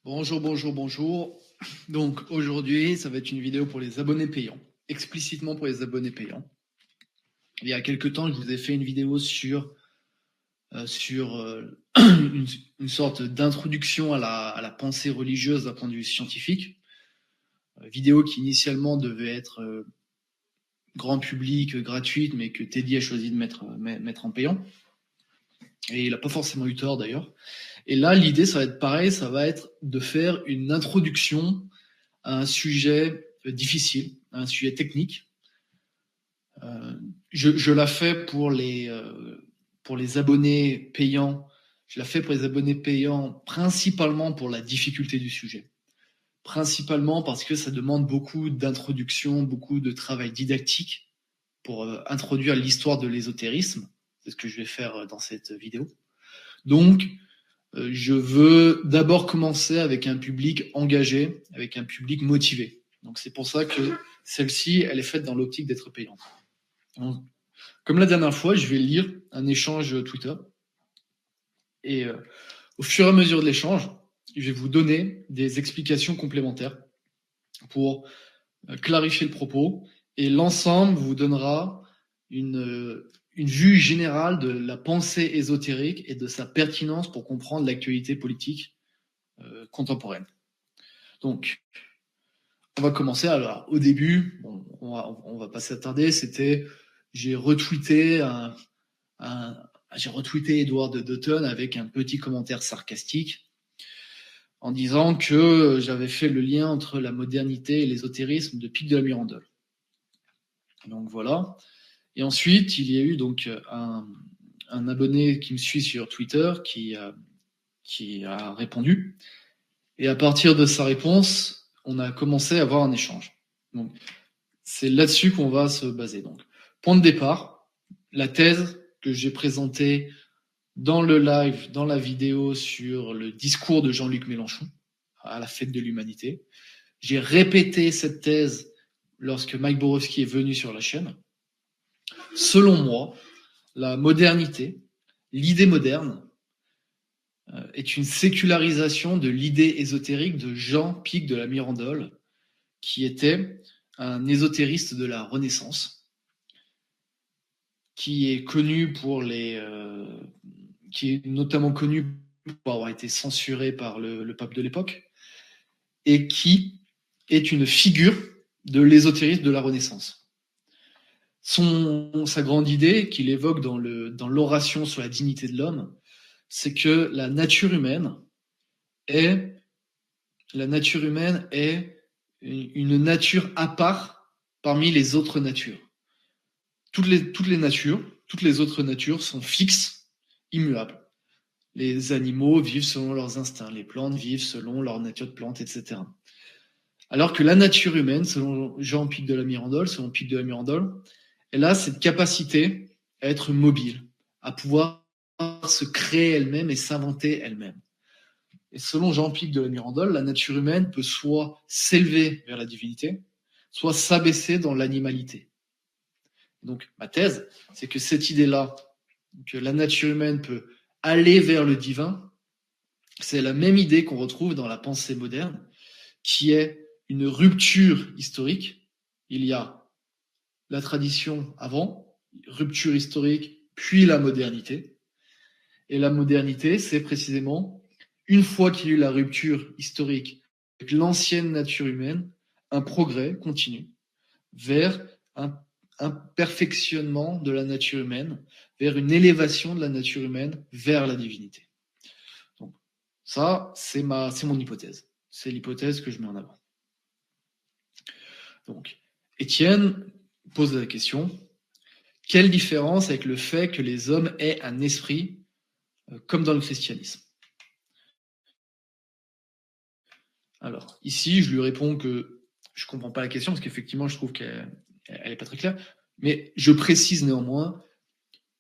Bonjour, bonjour, bonjour. Donc aujourd'hui, ça va être une vidéo pour les abonnés payants, explicitement pour les abonnés payants. Il y a quelques temps, je vous ai fait une vidéo sur une sorte d'introduction à la pensée religieuse d'un point de vue scientifique. Vidéo qui initialement devait être grand public, gratuite, mais que Teddy a choisi de mettre en payant. Et il n'a pas forcément eu tort d'ailleurs. Et là, l'idée, ça va être pareil, ça va être de faire une introduction à un sujet difficile, à un sujet technique. Je la fais pour les abonnés payants. Je la fais pour les abonnés payants principalement pour la difficulté du sujet. Principalement parce que ça demande beaucoup d'introduction, beaucoup de travail didactique pour introduire l'histoire de l'ésotérisme. C'est ce que je vais faire dans cette vidéo. Donc, je veux d'abord commencer avec un public engagé, avec un public motivé. Donc c'est pour ça que celle-ci, elle est faite dans l'optique d'être payante. Donc, comme la dernière fois, je vais lire un échange Twitter. Et au fur et à mesure de l'échange, je vais vous donner des explications complémentaires pour clarifier le propos. Et l'ensemble vous donnera une vue générale de la pensée ésotérique et de sa pertinence pour comprendre l'actualité politique contemporaine. Donc, on va commencer. Alors, au début, bon, on va pas s'attarder. J'ai retweeté Edward Dutton avec un petit commentaire sarcastique en disant que j'avais fait le lien entre la modernité et l'ésotérisme de Pic de la Mirandole. Donc voilà. Et ensuite, il y a eu donc un abonné qui me suit sur Twitter qui a répondu. Et à partir de sa réponse, on a commencé à avoir un échange. Donc, c'est là-dessus qu'on va se baser. Donc, point de départ, la thèse que j'ai présentée dans le live, dans la vidéo sur le discours de Jean-Luc Mélenchon à la fête de l'humanité. J'ai répété cette thèse lorsque Mike Borowski est venu sur la chaîne. Selon moi, la modernité, l'idée moderne, est une sécularisation de l'idée ésotérique de Jean Pic de la Mirandole, qui était un ésotériste de la Renaissance, qui est connu qui est notamment connu pour avoir été censuré par le pape de l'époque, et qui est une figure de l'ésotérisme de la Renaissance. Sa grande idée qu'il évoque dans l'oration sur la dignité de l'homme, c'est que la nature humaine est une nature à part parmi les autres natures. Toutes les autres natures sont fixes, immuables. Les animaux vivent selon leurs instincts, les plantes vivent selon leur nature de plante, etc. Alors que la nature humaine, selon Jean Pic de la Mirandole, elle a cette capacité à être mobile, à pouvoir se créer elle-même et s'inventer elle-même. Et selon Jean Pic de la Mirandole, la nature humaine peut soit s'élever vers la divinité, soit s'abaisser dans l'animalité. Donc ma thèse, c'est que cette idée-là, que la nature humaine peut aller vers le divin, c'est la même idée qu'on retrouve dans la pensée moderne, qui est une rupture historique. Il y a la tradition avant, rupture historique, puis la modernité. Et la modernité, c'est précisément, une fois qu'il y a eu la rupture historique avec l'ancienne nature humaine, un progrès continu vers un perfectionnement de la nature humaine, vers une élévation de la nature humaine vers la divinité. Donc, ça, c'est mon hypothèse. C'est l'hypothèse que je mets en avant. Donc, Étienne pose la question, quelle différence avec le fait que les hommes aient un esprit comme dans le christianisme? Alors, ici, je lui réponds que je ne comprends pas la question, parce qu'effectivement, je trouve qu'elle n'est pas très claire, mais je précise néanmoins,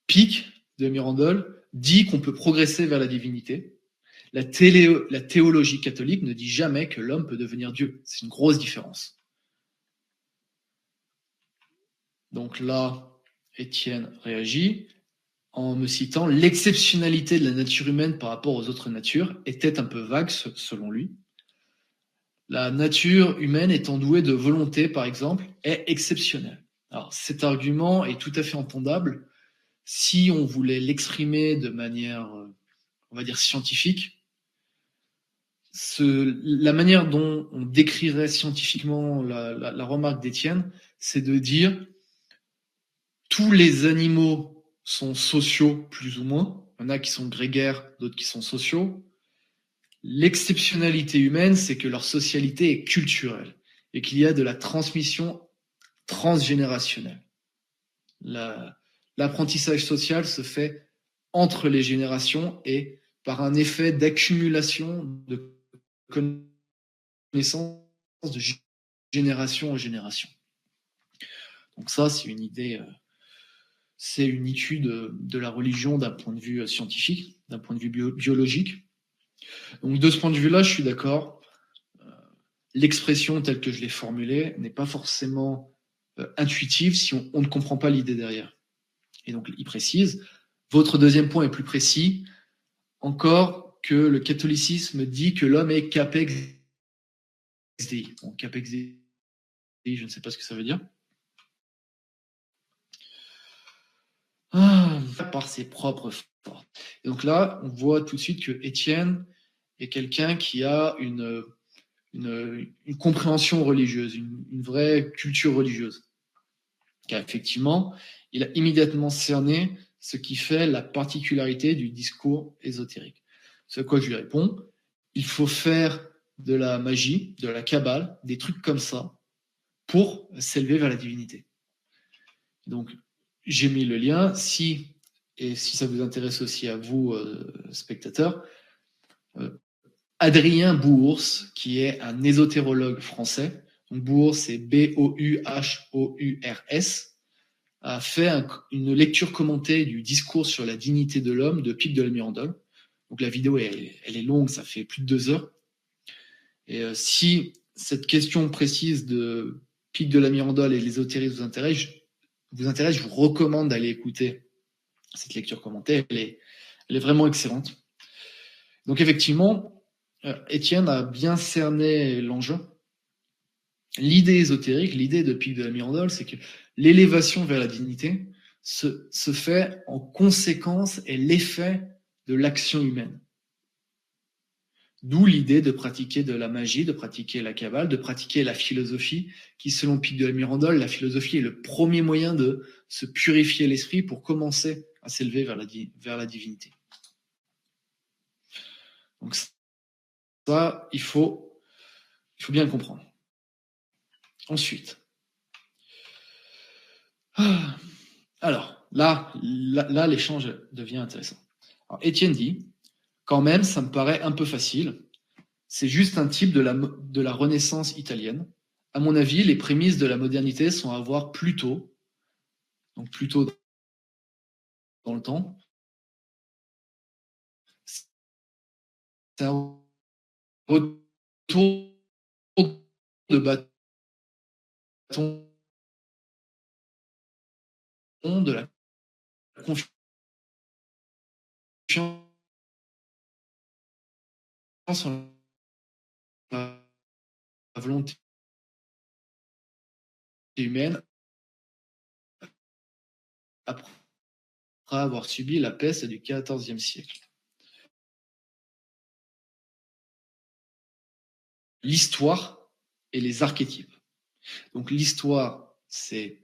Pic de Mirandole dit qu'on peut progresser vers la divinité. La théologie catholique ne dit jamais que l'homme peut devenir Dieu. C'est une grosse différence. Donc là, Étienne réagit en me citant l'exceptionnalité de la nature humaine par rapport aux autres natures était un peu vague selon lui. la nature humaine étant douée de volonté, par exemple, est exceptionnelle. Alors, cet argument est tout à fait entendable si on voulait l'exprimer de manière, on va dire, scientifique. La manière dont on décrirait scientifiquement la remarque d'Étienne, c'est de dire tous les animaux sont sociaux, plus ou moins. Il y en a qui sont grégaires, d'autres qui sont sociaux. L'exceptionnalité humaine, c'est que leur socialité est culturelle et qu'il y a de la transmission transgénérationnelle. L'apprentissage social se fait entre les générations et par un effet d'accumulation de connaissances de génération en génération. Donc ça, c'est une idée, c'est une étude de la religion d'un point de vue scientifique, d'un point de vue biologique. Donc de ce point de vue-là, je suis d'accord. L'expression telle que je l'ai formulée n'est pas forcément intuitive si on ne comprend pas l'idée derrière. Et donc il précise, votre deuxième point est plus précis, encore que le catholicisme dit que l'homme est capex Dei. Bon, capex Dei, je ne sais pas ce que ça veut dire. Par ses propres forces. Et donc là, on voit tout de suite que Étienne est quelqu'un qui a une compréhension religieuse, une vraie culture religieuse. Car effectivement, il a immédiatement cerné ce qui fait la particularité du discours ésotérique. Ce à quoi je lui réponds, il faut faire de la magie, de la kabbale, des trucs comme ça, pour s'élever vers la divinité. Donc, j'ai mis le lien, et si ça vous intéresse aussi à vous, spectateurs, Adrien Bouhours, qui est un ésotérologue français, donc Bouhours, c'est Bouhours, a fait une lecture commentée du discours sur la dignité de l'homme de Pic de la Mirandole. Donc la vidéo, elle est longue, ça fait plus de 2 heures. Et si cette question précise de Pic de la Mirandole et l'ésotérisme vous intéresse, je vous recommande d'aller écouter cette lecture commentée. Elle est vraiment excellente. Donc effectivement, Étienne a bien cerné l'enjeu. L'idée ésotérique, l'idée de Pic de la Mirandole, c'est que l'élévation vers la dignité se fait en conséquence et l'effet de l'action humaine. D'où l'idée de pratiquer de la magie, de pratiquer la kabbale, de pratiquer la philosophie, qui selon Pic de la Mirandole, la philosophie est le premier moyen de se purifier l'esprit pour commencer à s'élever vers la divinité. Donc ça, il faut bien le comprendre. Ensuite, alors là, l'échange devient intéressant. Alors, Étienne dit, quand même, ça me paraît un peu facile. C'est juste un type de la Renaissance italienne. À mon avis, les prémices de la modernité sont à voir plus tôt, donc plus tôt dans le temps. C'est un retour de bâton de la confiance en la volonté humaine après avoir subi la peste du XIVe siècle. L'histoire et les archétypes. Donc l'histoire, c'est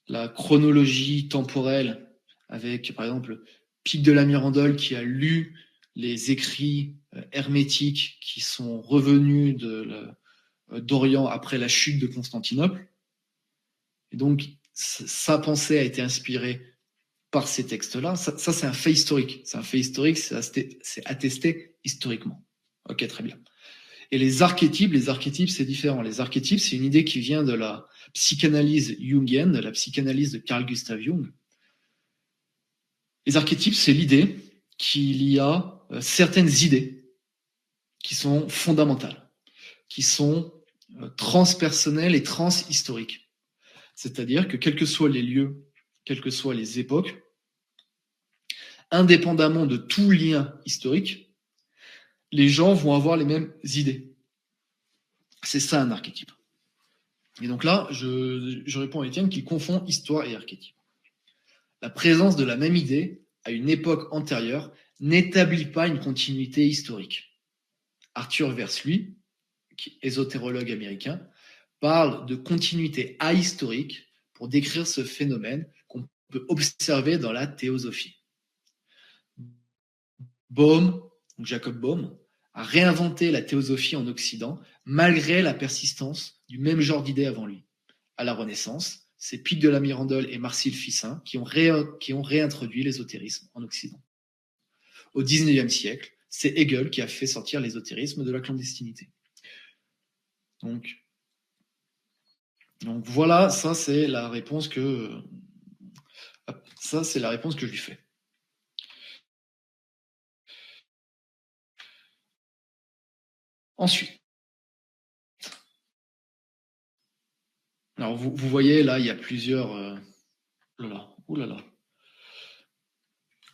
la chronologie temporelle avec, par exemple, Pic de la Mirandole qui a lu les écrits hermétiques qui sont revenus d'Orient après la chute de Constantinople. Et donc, sa pensée a été inspirée par ces textes-là. Ça c'est un fait historique. C'est un fait historique, c'est attesté historiquement. Ok, très bien. Et les archétypes, c'est différent. Les archétypes, c'est une idée qui vient de la psychanalyse jungienne, de la psychanalyse de Carl Gustav Jung. Les archétypes, c'est l'idée qu'il y a certaines idées qui sont fondamentales, qui sont transpersonnelles et transhistoriques. C'est-à-dire que quels que soient les lieux, quelles que soient les époques, indépendamment de tout lien historique, les gens vont avoir les mêmes idées. C'est ça un archétype. Et donc là, je réponds à Étienne qui confond histoire et archétype. La présence de la même idée à une époque antérieure n'établit pas une continuité historique. Arthur Versluis, ésotérologue américain, parle de continuité ahistorique pour décrire ce phénomène qu'on peut observer dans la théosophie. Bohm, Jacob Bohm, a réinventé la théosophie en Occident malgré la persistance du même genre d'idées avant lui. À la Renaissance, c'est Pic de la Mirandole et Marcille Ficin qui ont réintroduit l'ésotérisme en Occident. Au XIXe siècle, c'est Hegel qui a fait sortir l'ésotérisme de la clandestinité. Donc voilà, ça c'est la réponse que je lui fais. Ensuite, alors vous voyez là, il y a plusieurs.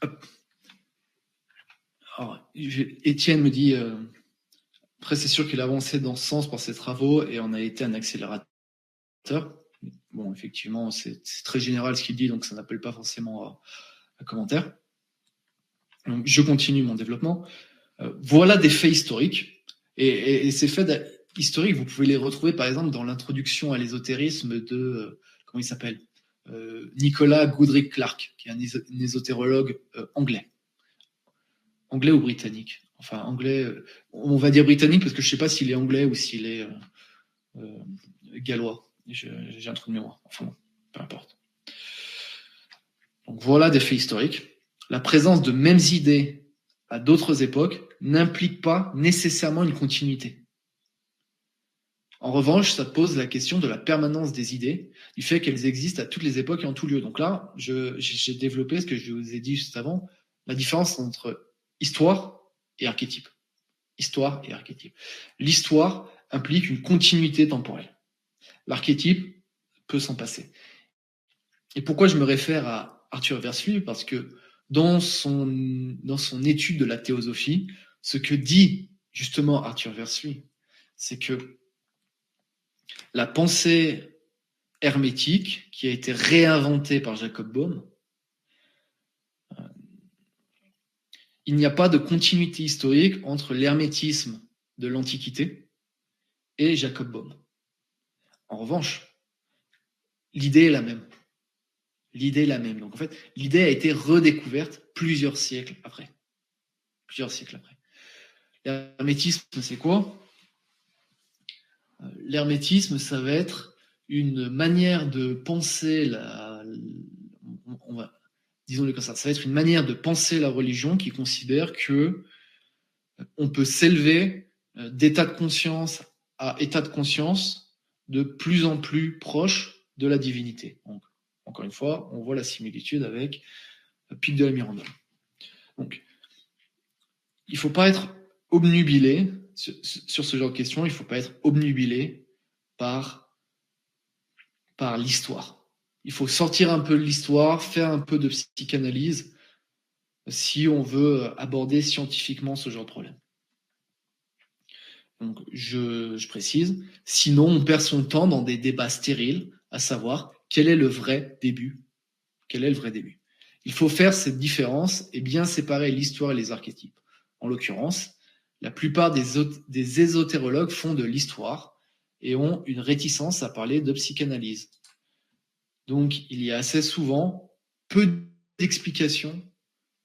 Hop. Alors, Étienne me dit. Après, c'est sûr qu'il a avancé dans ce sens par ses travaux et on a été un accélérateur. Bon, effectivement, c'est très général ce qu'il dit, donc ça n'appelle pas forcément à commentaire. Donc, je continue mon développement. Voilà des faits historiques. Et ces faits historiques, vous pouvez les retrouver par exemple dans l'introduction à l'ésotérisme de, comment il s'appelle, Nicolas Goodrick Clark, qui est un ésotérologue anglais. Anglais ou britannique? Enfin, anglais, on va dire britannique parce que je ne sais pas s'il est anglais ou s'il est gallois. J'ai un trou de mémoire. Enfin, bon, peu importe. Donc voilà des faits historiques. La présence de mêmes idées à d'autres époques n'implique pas nécessairement une continuité. En revanche, ça pose la question de la permanence des idées, du fait qu'elles existent à toutes les époques et en tout lieu. Donc là, j'ai développé ce que je vous ai dit juste avant, la différence entre histoire et archétype. Histoire et archétype. L'histoire implique une continuité temporelle. L'archétype peut s'en passer. Et pourquoi je me réfère à Arthur Versluis? Parce que dans son étude de la théosophie, ce que dit justement Arthur Versluis, c'est que la pensée hermétique, qui a été réinventée par Jacob Bohm, il n'y a pas de continuité historique entre l'hermétisme de l'Antiquité et Jacob Bohm. En revanche, l'idée est la même. L'idée est la même. Donc en fait, l'idée a été redécouverte plusieurs siècles après. L'hermétisme, c'est quoi? L'hermétisme, ça va être une manière de penser disons-le comme ça va être une manière de penser la religion qui considère que on peut s'élever d'état de conscience à état de conscience de plus en plus proche de la divinité. Donc, encore une fois, on voit la similitude avec Pic de la Mirandole. Donc, il ne faut pas être obnubilé sur ce genre de questions, il ne faut pas être obnubilé par l'histoire. Il faut sortir un peu de l'histoire, faire un peu de psychanalyse si on veut aborder scientifiquement ce genre de problème. Donc, je précise, sinon on perd son temps dans des débats stériles, à savoir quel est le vrai début. Quel est le vrai début? Il faut faire cette différence et bien séparer l'histoire et les archétypes. En l'occurrence, la plupart des ésotérologues font de l'histoire et ont une réticence à parler de psychanalyse. Donc, il y a assez souvent peu d'explications.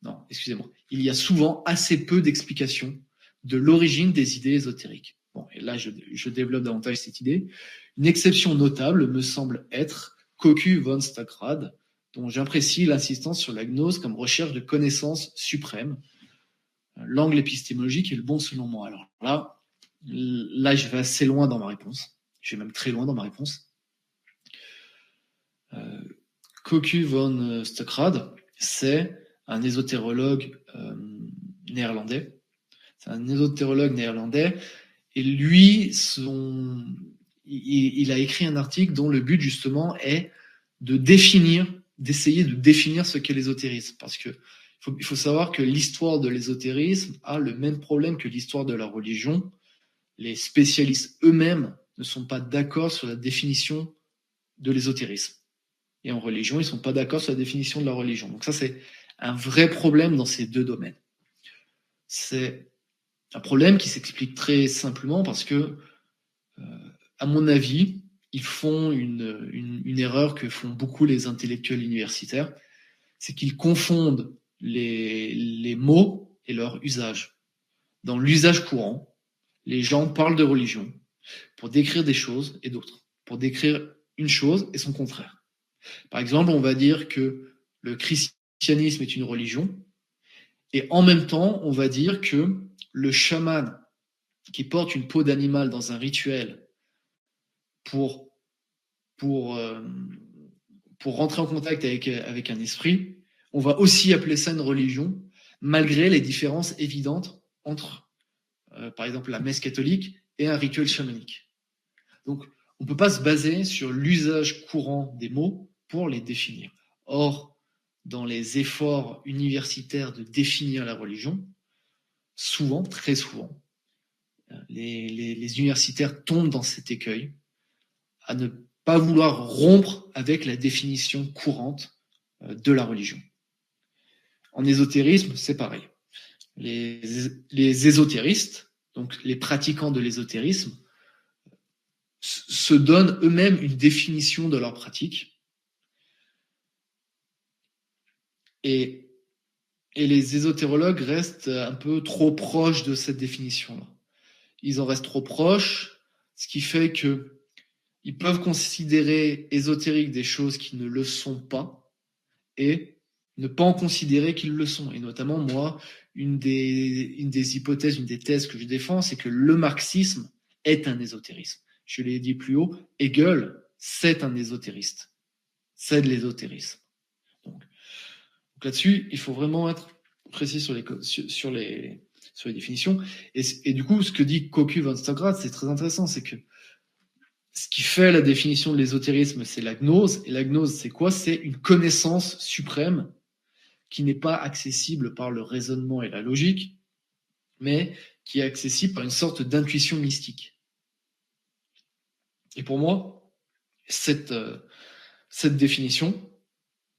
Non, excusez-moi. Il y a souvent assez peu d'explications de l'origine des idées ésotériques. Bon, et là, je développe davantage cette idée. Une exception notable me semble être Koku von Stackrad, dont j'apprécie l'insistance sur la gnose comme recherche de connaissances suprêmes. L'angle épistémologique est le bon selon moi. Alors là, je vais assez loin dans ma réponse. Je vais même très loin dans ma réponse. Koku von Stackrad, c'est un ésotérologue néerlandais. C'est un ésotérologue néerlandais. Et lui, il a écrit un article dont le but, justement, est d'essayer de définir ce qu'est l'ésotérisme. Parce que il faut savoir que l'histoire de l'ésotérisme a le même problème que l'histoire de la religion. les spécialistes eux-mêmes ne sont pas d'accord sur la définition de l'ésotérisme. Et en religion, ils ne sont pas d'accord sur la définition de la religion. Donc ça, c'est un vrai problème dans ces deux domaines. C'est un problème qui s'explique très simplement parce que, à mon avis, ils font une erreur que font beaucoup les intellectuels universitaires, c'est qu'ils confondent les mots et leur usage. Dans l'usage courant, les gens parlent de religion pour décrire des choses et d'autres, pour décrire une chose et son contraire. Par exemple, on va dire que le christianisme est une religion, et en même temps, on va dire que le chaman qui porte une peau d'animal dans un rituel pour rentrer en contact avec un esprit, on va aussi appeler ça une religion, malgré les différences évidentes entre, par exemple, la messe catholique et un rituel chamanique. Donc, on ne peut pas se baser sur l'usage courant des mots pour les définir. Or, dans les efforts universitaires de définir la religion, souvent, très souvent, les universitaires tombent dans cet écueil à ne pas vouloir rompre avec la définition courante de la religion. En ésotérisme, c'est pareil. Les ésotéristes, donc les pratiquants de l'ésotérisme, se donnent eux-mêmes une définition de leur pratique. Et les ésotérologues restent un peu trop proches de cette définition-là. Ils en restent trop proches, ce qui fait que ils peuvent considérer ésotériques des choses qui ne le sont pas et ne pas en considérer qu'ils le sont. Et notamment, moi, une des hypothèses, une des thèses que je défends, c'est que le marxisme est un ésotérisme. Je l'ai dit plus haut, Hegel, c'est un ésotériste. C'est de l'ésotérisme. Donc là-dessus, il faut vraiment être précis sur les définitions. Et du coup, ce que dit Koku von Stockrad, c'est très intéressant, c'est que ce qui fait la définition de l'ésotérisme, c'est la gnose. Et la gnose, c'est quoi? C'est une connaissance suprême qui n'est pas accessible par le raisonnement et la logique, mais qui est accessible par une sorte d'intuition mystique. Et pour moi, cette définition,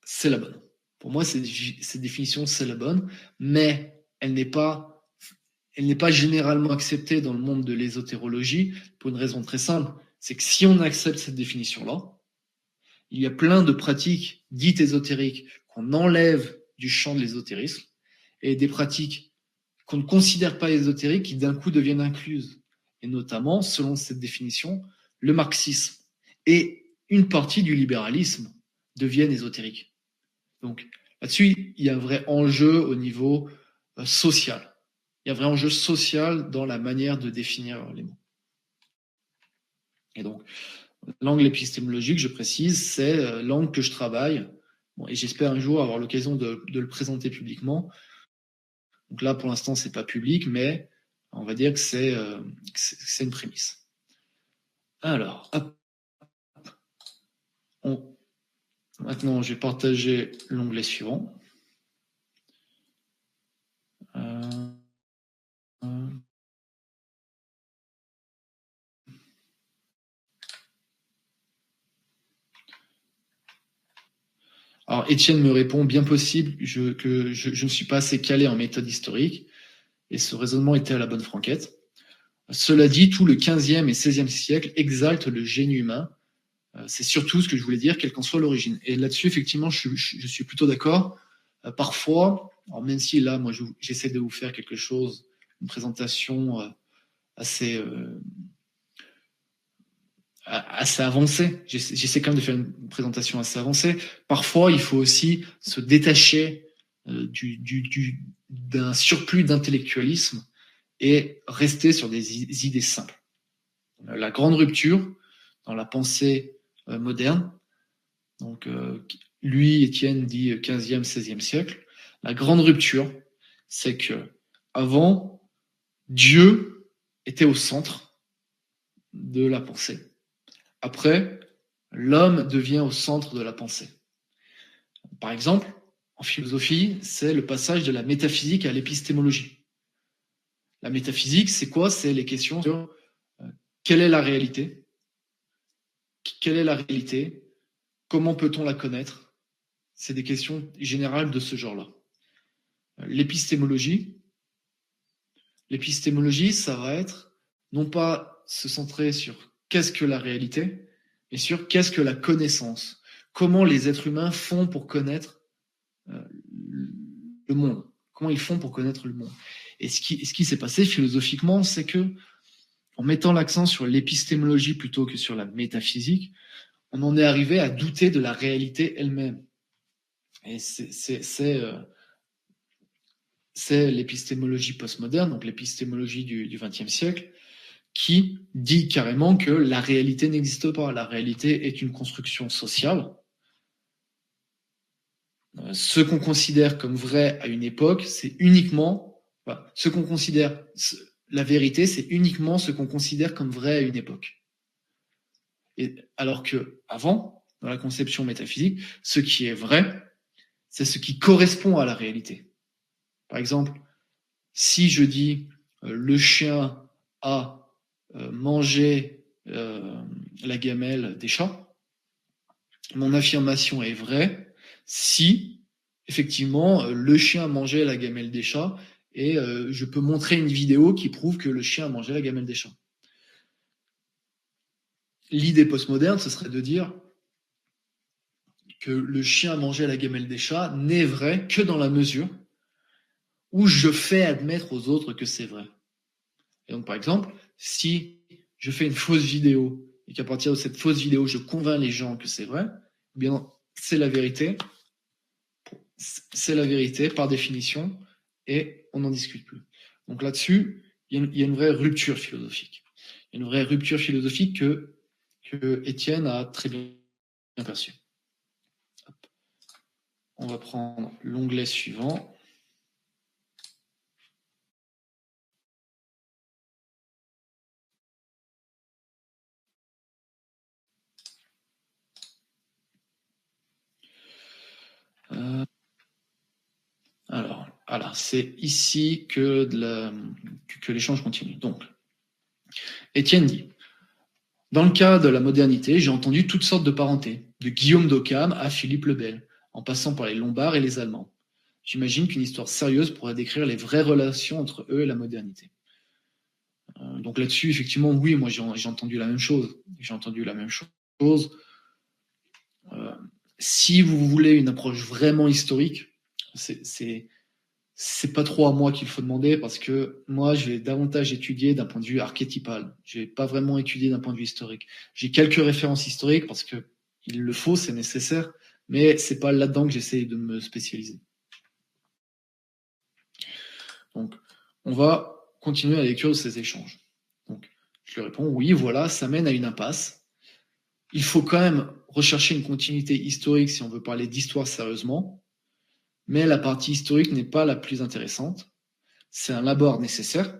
c'est la bonne. Pour moi, cette définition, c'est la bonne, mais elle n'est pas généralement acceptée dans le monde de l'ésotérologie pour une raison très simple. C'est que si on accepte cette définition-là, il y a plein de pratiques dites ésotériques qu'on enlève du champ de l'ésotérisme et des pratiques qu'on ne considère pas ésotériques qui d'un coup deviennent incluses. Et notamment, selon cette définition, le marxisme et une partie du libéralisme deviennent ésotériques. Donc là-dessus, il y a un vrai enjeu au niveau social. Il y a un vrai enjeu social dans la manière de définir les mots. Et donc, l'angle épistémologique, je précise, c'est l'angle que je travaille, bon, et j'espère un jour avoir l'occasion de le présenter publiquement. Donc là, pour l'instant, c'est pas public, mais on va dire que c'est une prémisse. Alors, hop. Maintenant, je vais partager l'onglet suivant. Alors, Étienne me répond, bien possible que je ne suis pas assez calé en méthode historique, et ce raisonnement était à la bonne franquette. Cela dit, tout le 15e et 16e siècle exalte le génie humain. C'est surtout ce que je voulais dire, quelle qu'en soit l'origine. Et là-dessus, effectivement, je suis plutôt d'accord. Parfois, alors même si là, moi, j'essaie de vous faire quelque chose, une présentation assez avancée. J'essaie quand même de faire une présentation assez avancée. Parfois, il faut aussi se détacher d'un surplus d'intellectualisme et rester sur des idées simples. La grande rupture dans la pensée moderne, donc lui, Étienne, dit 15e, 16e siècle, la grande rupture, c'est que avant, Dieu était au centre de la pensée. Après, l'homme devient au centre de la pensée. Par exemple, en philosophie, c'est le passage de la métaphysique à l'épistémologie. La métaphysique, c'est quoi? C'est les questions sur quelle est la réalité? Quelle est la réalité? Comment peut-on la connaître? C'est des questions générales de ce genre-là. L'épistémologie, ça va être non pas se centrer sur qu'est-ce que la réalité, mais sur qu'est-ce que la connaissance. Comment les êtres humains font pour connaître le monde. Comment ils font pour connaître le monde. Et ce qui s'est passé philosophiquement, c'est que en mettant l'accent sur l'épistémologie plutôt que sur la métaphysique, on en est arrivé à douter de la réalité elle-même. Et c'est l'épistémologie postmoderne, donc l'épistémologie du XXe siècle, qui dit carrément que la réalité n'existe pas. La réalité est une construction sociale. Ce qu'on considère comme vrai à une époque, c'est uniquement ce qu'on considère la vérité, c'est uniquement ce qu'on considère comme vrai à une époque. Et alors que avant, dans la conception métaphysique, ce qui est vrai, c'est ce qui correspond à la réalité. Par exemple, si je dis le chien a mangé la gamelle des chats, mon affirmation est vraie si effectivement le chien a mangé la gamelle des chats et je peux montrer une vidéo qui prouve que le chien a mangé la gamelle des chats. L'idée postmoderne, ce serait de dire que le chien a mangé la gamelle des chats n'est vrai que dans la mesure où je fais admettre aux autres que c'est vrai. Et donc, par exemple, si je fais une fausse vidéo et qu'à partir de cette fausse vidéo, je convainc les gens que c'est vrai, eh bien, c'est la vérité. C'est la vérité par définition et on n'en discute plus. Donc là-dessus, il y a une vraie rupture philosophique. Il y a une vraie rupture philosophique que Étienne a très bien perçue. On va prendre l'onglet suivant. Alors, c'est ici que l'échange continue. Donc, Étienne dit, dans le cas de la modernité, j'ai entendu toutes sortes de parentés, de Guillaume d'Occam à Philippe le Bel, en passant par les Lombards et les Allemands. J'imagine qu'une histoire sérieuse pourrait décrire les vraies relations entre eux et la modernité. Donc là-dessus, effectivement, oui, moi j'ai entendu la même chose. J'ai entendu la même chose. Si vous voulez une approche vraiment historique, c'est pas trop à moi qu'il faut demander parce que moi, je vais davantage étudier d'un point de vue archétypal. Je vais pas vraiment étudier d'un point de vue historique. J'ai quelques références historiques parce que il le faut, c'est nécessaire, mais c'est pas là-dedans que j'essaie de me spécialiser. Donc, on va continuer la lecture de ces échanges. Donc, je lui réponds, oui, voilà, ça mène à une impasse. Il faut quand même rechercher une continuité historique si on veut parler d'histoire sérieusement, mais la partie historique n'est pas la plus intéressante. C'est un labeur nécessaire,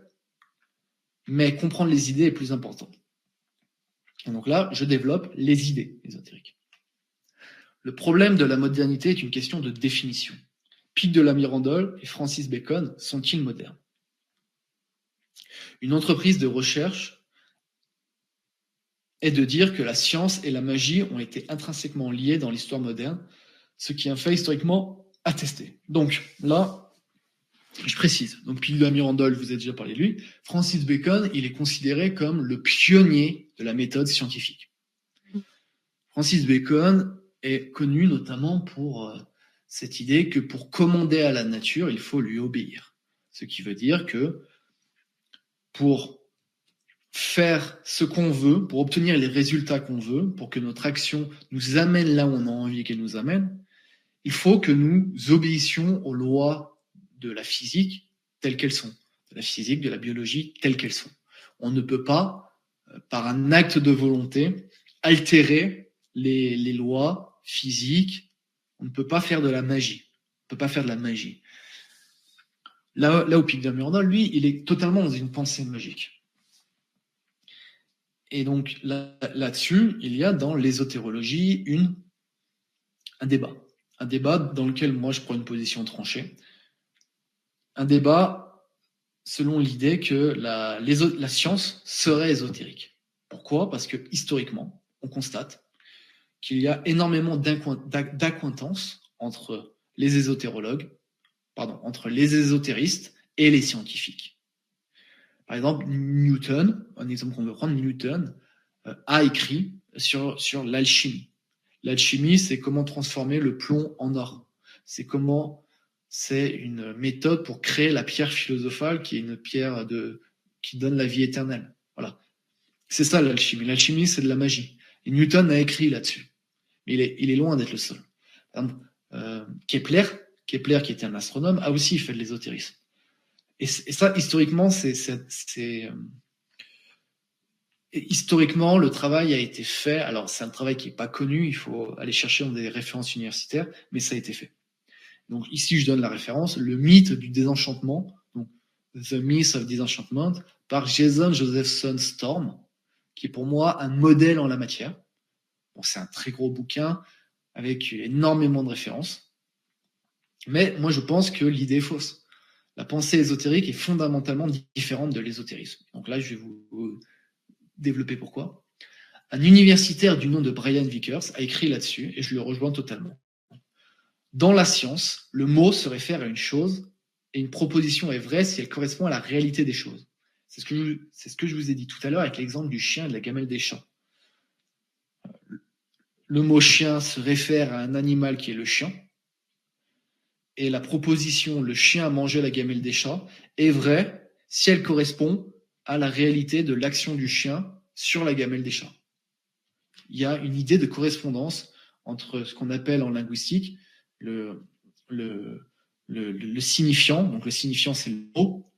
mais comprendre les idées est plus important. Et donc là, je développe les idées ésotériques. Le problème de la modernité est une question de définition. Pic de la Mirandole et Francis Bacon sont-ils modernes? Une entreprise de recherche est de dire que la science et la magie ont été intrinsèquement liées dans l'histoire moderne, ce qui est un fait historiquement attesté. Donc là, je précise. Donc Pic de la Mirandole, je vous ai déjà parlé de lui. Francis Bacon, il est considéré comme le pionnier de la méthode scientifique. Francis Bacon est connu notamment pour cette idée que pour commander à la nature, il faut lui obéir. Ce qui veut dire que pour faire ce qu'on veut, pour obtenir les résultats qu'on veut, pour que notre action nous amène là où on a envie qu'elle nous amène, il faut que nous obéissions aux lois de la physique telles qu'elles sont, de la physique, de la biologie telles qu'elles sont. On ne peut pas, par un acte de volonté, altérer les lois physiques. On ne peut pas faire de la magie. On ne peut pas faire de la magie. Là où Pic de la Mirandole, lui, il est totalement dans une pensée magique. Et donc là-dessus, il y a dans l'ésotérologie un débat dans lequel moi je prends une position tranchée, un débat selon l'idée que la science serait ésotérique. Pourquoi? Parce que historiquement, on constate qu'il y a énormément d'accointances entre les entre les ésotéristes et les scientifiques. Par exemple, Newton, un exemple qu'on veut prendre, Newton a écrit sur l'alchimie. L'alchimie, c'est comment transformer le plomb en or. C'est une méthode pour créer la pierre philosophale, qui est une pierre qui donne la vie éternelle. Voilà. C'est ça l'alchimie. L'alchimie, c'est de la magie. Et Newton a écrit là-dessus. Mais il est loin d'être le seul. Par exemple, Kepler, qui était un astronome, a aussi fait de l'ésotérisme. Et ça, historiquement, historiquement, le travail a été fait. Alors, c'est un travail qui n'est pas connu, il faut aller chercher dans des références universitaires, mais ça a été fait. Donc, ici, je donne la référence, le mythe du désenchantement, donc The Myth of Disenchantment, par Jason Josephson Storm, qui est pour moi un modèle en la matière. Bon, c'est un très gros bouquin avec énormément de références. Mais moi, je pense que l'idée est fausse. La pensée ésotérique est fondamentalement différente de l'ésotérisme. Donc là, je vais vous développer pourquoi. Un universitaire du nom de Brian Vickers a écrit là-dessus, et je le rejoins totalement. Dans la science, le mot se réfère à une chose, et une proposition est vraie si elle correspond à la réalité des choses. C'est ce que je vous ai dit tout à l'heure avec l'exemple du chien et de la gamelle des chats. Le mot chien se réfère à un animal qui est le chien, et la proposition le chien a mangé la gamelle des chats est vraie si elle correspond à la réalité de l'action du chien sur la gamelle des chats. Il y a une idée de correspondance entre ce qu'on appelle en linguistique le signifiant, donc le signifiant c'est le mot,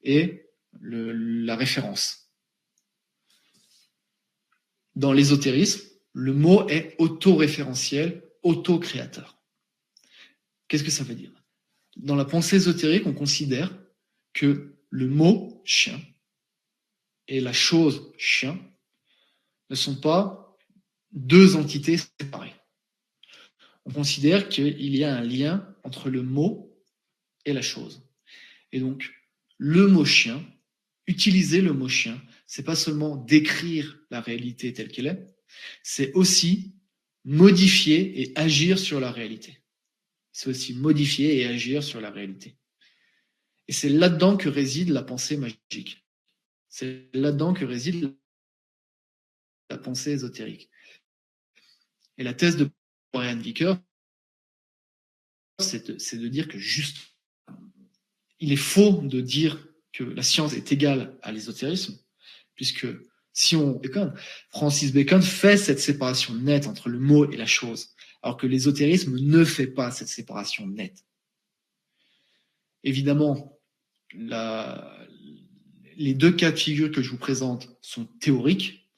et la référence. Dans l'ésotérisme, le mot est autoréférentiel, auto-créateur. Qu'est-ce que ça veut dire? Dans la pensée ésotérique, on considère que le mot chien et la chose chien ne sont pas deux entités séparées. On considère qu'il y a un lien entre le mot et la chose. Et donc, le mot chien, utiliser le mot chien, c'est pas seulement décrire la réalité telle qu'elle est, c'est aussi modifier et agir sur la réalité. C'est aussi modifier et agir sur la réalité. Et c'est là-dedans que réside la pensée magique. C'est là-dedans que réside la pensée ésotérique. Et la thèse de Brian Vickers, c'est de dire que juste, il est faux de dire que la science est égale à l'ésotérisme, puisque si on Francis Bacon fait cette séparation nette entre le mot et la chose, alors que l'ésotérisme ne fait pas cette séparation nette. Évidemment, les deux cas de figure que je vous présente sont théoriques,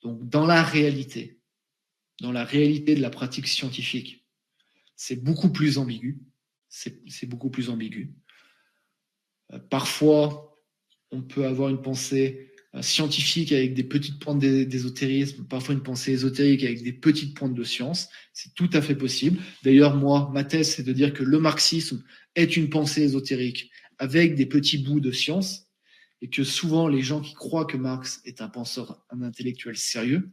donc dans la réalité de la pratique scientifique, c'est beaucoup plus ambigu. C'est beaucoup plus ambigu. Parfois, on peut avoir une pensée scientifique avec des petites pointes d'ésotérisme, parfois une pensée ésotérique avec des petites pointes de science. C'est tout à fait possible. D'ailleurs, moi, ma thèse, c'est de dire que le marxisme est une pensée ésotérique avec des petits bouts de science, et que souvent, les gens qui croient que Marx est un penseur, un intellectuel sérieux,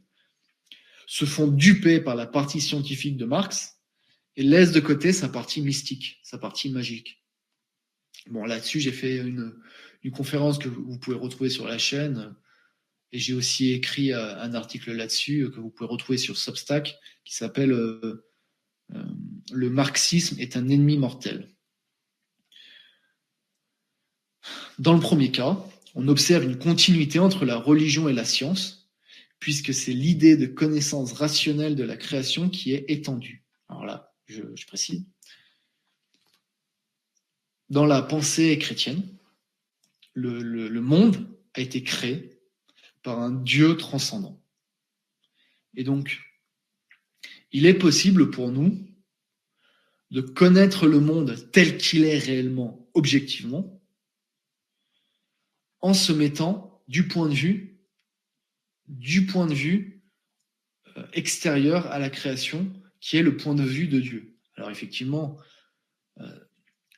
se font duper par la partie scientifique de Marx et laissent de côté sa partie mystique, sa partie magique. Bon, là-dessus, j'ai fait une conférence que vous pouvez retrouver sur la chaîne, et j'ai aussi écrit un article là-dessus que vous pouvez retrouver sur Substack, qui s'appelle Le marxisme est un ennemi mortel. Dans le premier cas, on observe une continuité entre la religion et la science, puisque c'est l'idée de connaissance rationnelle de la création qui est étendue. Alors là, je précise. Dans la pensée chrétienne, le monde a été créé par un Dieu transcendant. Et donc, il est possible pour nous de connaître le monde tel qu'il est réellement, objectivement, en se mettant du point de vue extérieur à la création, qui est le point de vue de Dieu. Alors effectivement,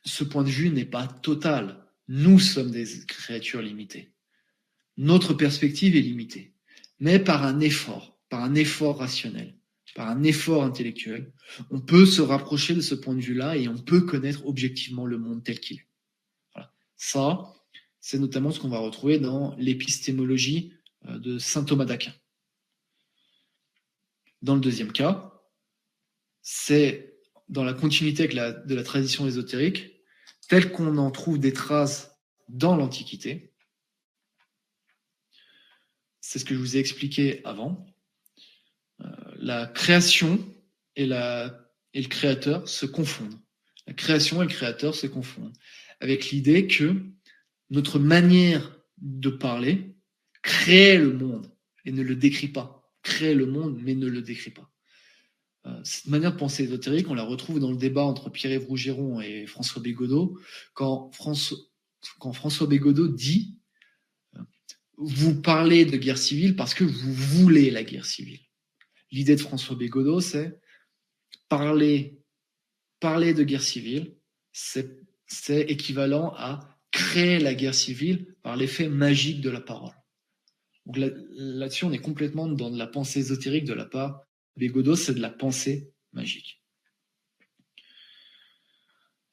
ce point de vue n'est pas total. Nous sommes des créatures limitées. Notre perspective est limitée. mais par un effort rationnel, par un effort intellectuel, on peut se rapprocher de ce point de vue-là et on peut connaître objectivement le monde tel qu'il est. Voilà. Ça, c'est notamment ce qu'on va retrouver dans l'épistémologie de saint Thomas d'Aquin. Dans le deuxième cas, c'est dans la continuité de la tradition ésotérique, telle qu'on en trouve des traces dans l'Antiquité. C'est ce que je vous ai expliqué avant. La création et le créateur se confondent. La création et le créateur se confondent. Avec l'idée que notre manière de parler crée le monde et ne le décrit pas. Crée le monde mais ne le décrit pas. Cette manière de penser ésotérique, on la retrouve dans le débat entre Pierre-Yves Rougeron et François Bégodeau, quand François Bégodeau dit « Vous parlez de guerre civile parce que vous voulez la guerre civile ». L'idée de François Bégodeau, c'est parler de guerre civile, c'est équivalent à créer la guerre civile par l'effet magique de la parole. Donc là-dessus, on est complètement dans de la pensée ésotérique de la part de Bégodeau, c'est de la pensée magique.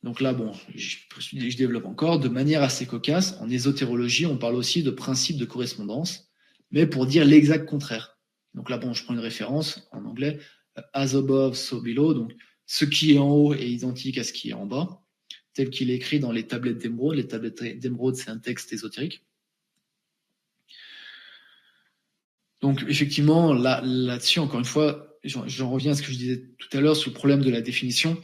Donc là, bon, je développe encore, de manière assez cocasse, en ésotérologie, on parle aussi de principe de correspondance, mais pour dire l'exact contraire. Donc là, bon, je prends une référence en anglais, as above, so below, donc ce qui est en haut est identique à ce qui est en bas, tel qu'il est écrit dans les tablettes d'émeraude. Les tablettes d'émeraude, c'est un texte ésotérique. Donc effectivement, là-dessus, encore une fois, j'en reviens à ce que je disais tout à l'heure sur le problème de la définition.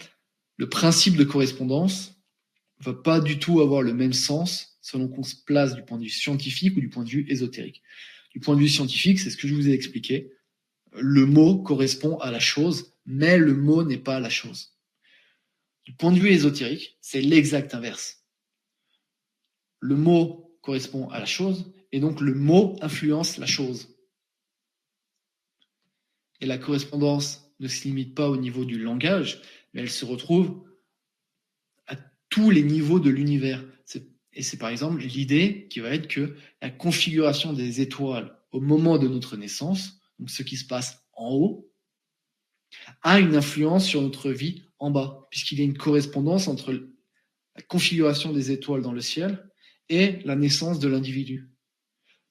Le principe de correspondance ne va pas du tout avoir le même sens selon qu'on se place du point de vue scientifique ou du point de vue ésotérique. Du point de vue scientifique, c'est ce que je vous ai expliqué. Le mot correspond à la chose, mais le mot n'est pas la chose. Du point de vue ésotérique, c'est l'exact inverse. Le mot correspond à la chose, et donc le mot influence la chose. Et la correspondance ne se limite pas au niveau du langage, mais elle se retrouve à tous les niveaux de l'univers. Et c'est par exemple l'idée qui va être que la configuration des étoiles au moment de notre naissance, donc ce qui se passe en haut, a une influence sur notre vie en bas, puisqu'il y a une correspondance entre la configuration des étoiles dans le ciel et la naissance de l'individu.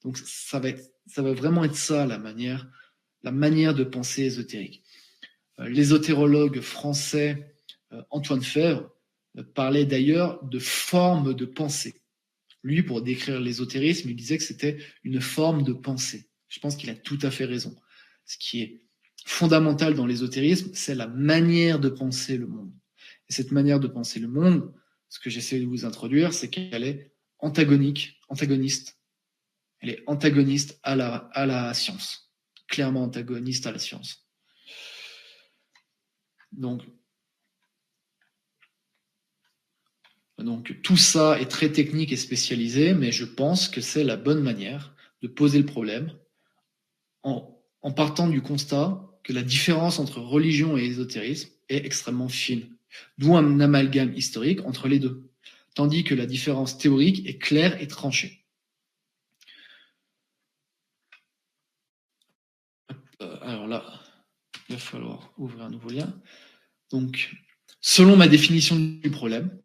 Donc ça va vraiment être ça la manière de penser ésotérique. L'ésotérologue français Antoine Fèvre parlait d'ailleurs de forme de pensée. Lui, pour décrire l'ésotérisme, il disait que c'était une forme de pensée. Je pense qu'il a tout à fait raison. Ce qui est fondamental dans l'ésotérisme, c'est la manière de penser le monde. Et cette manière de penser le monde, ce que j'essaie de vous introduire, c'est qu'elle est antagoniste. Elle est antagoniste à la science. Clairement antagoniste à la science. Donc tout ça est très technique et spécialisé, mais je pense que c'est la bonne manière de poser le problème en partant du constat que la différence entre religion et ésotérisme est extrêmement fine, d'où un amalgame historique entre les deux, tandis que la différence théorique est claire et tranchée. Alors là, il va falloir ouvrir un nouveau lien. Donc, selon ma définition du problème,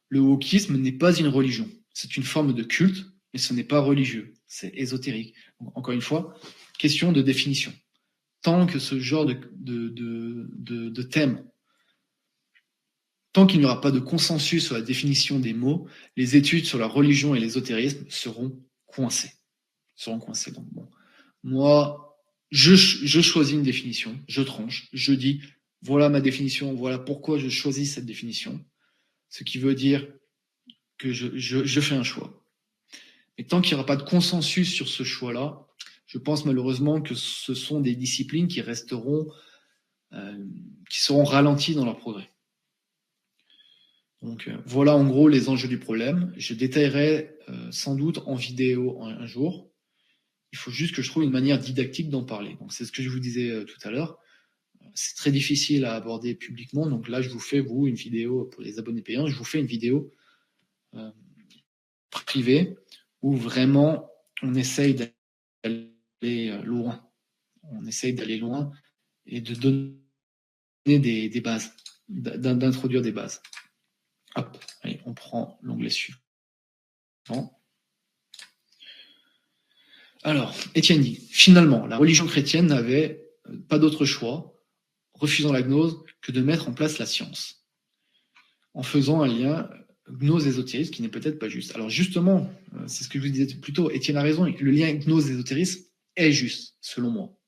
le wokisme n'est pas une religion. C'est une forme de culte, mais ce n'est pas religieux. C'est ésotérique. Donc, encore une fois, question de définition. Tant que ce genre de thème, tant qu'il n'y aura pas de consensus sur la définition des mots, les études sur la religion et l'ésotérisme seront coincées. Donc, bon. Moi, je choisis une définition, je tranche, je dis, voilà ma définition, voilà pourquoi je choisis cette définition, ce qui veut dire que je fais un choix. Et tant qu'il n'y aura pas de consensus sur ce choix-là, je pense malheureusement que ce sont des disciplines qui resteront, qui seront ralenties dans leur progrès. Donc voilà en gros les enjeux du problème. Je détaillerai sans doute en vidéo un jour. Il faut juste que je trouve une manière didactique d'en parler. Donc c'est ce que je vous disais tout à l'heure. C'est très difficile à aborder publiquement. Donc là, je vous fais, vous, une vidéo pour les abonnés payants. Je vous fais une vidéo privée où vraiment on essaye d'aller loin. On essaye d'aller loin et de donner des bases, d'introduire des bases. Hop, allez, on prend l'onglet suivant. Alors, Étienne dit, finalement, la religion chrétienne n'avait pas d'autre choix, refusant la gnose, que de mettre en place la science, en faisant un lien gnose-ésotérisme qui n'est peut-être pas juste. Alors justement, c'est ce que je vous disais plus tôt, Étienne a raison, le lien gnose-ésotérisme est juste, selon moi.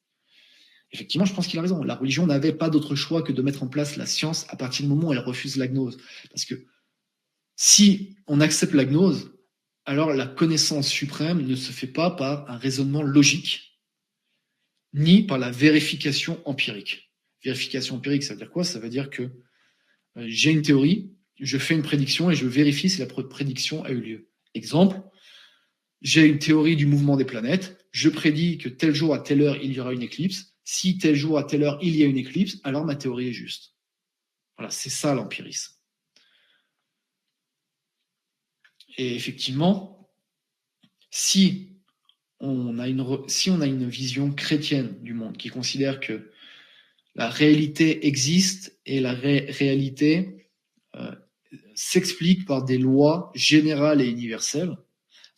Effectivement, je pense qu'il a raison. La religion n'avait pas d'autre choix que de mettre en place la science à partir du moment où elle refuse la gnose. Parce que si on accepte la gnose, alors la connaissance suprême ne se fait pas par un raisonnement logique, ni par la vérification empirique. Vérification empirique, ça veut dire quoi? Ça veut dire que j'ai une théorie, je fais une prédiction et je vérifie si la prédiction a eu lieu. Exemple, j'ai une théorie du mouvement des planètes, je prédis que tel jour à telle heure il y aura une éclipse. Si tel jour à telle heure il y a une éclipse, alors ma théorie est juste. Voilà, c'est ça l'empirisme. Et effectivement, si on a une vision chrétienne du monde qui considère que la réalité existe et la réalité s'explique par des lois générales et universelles,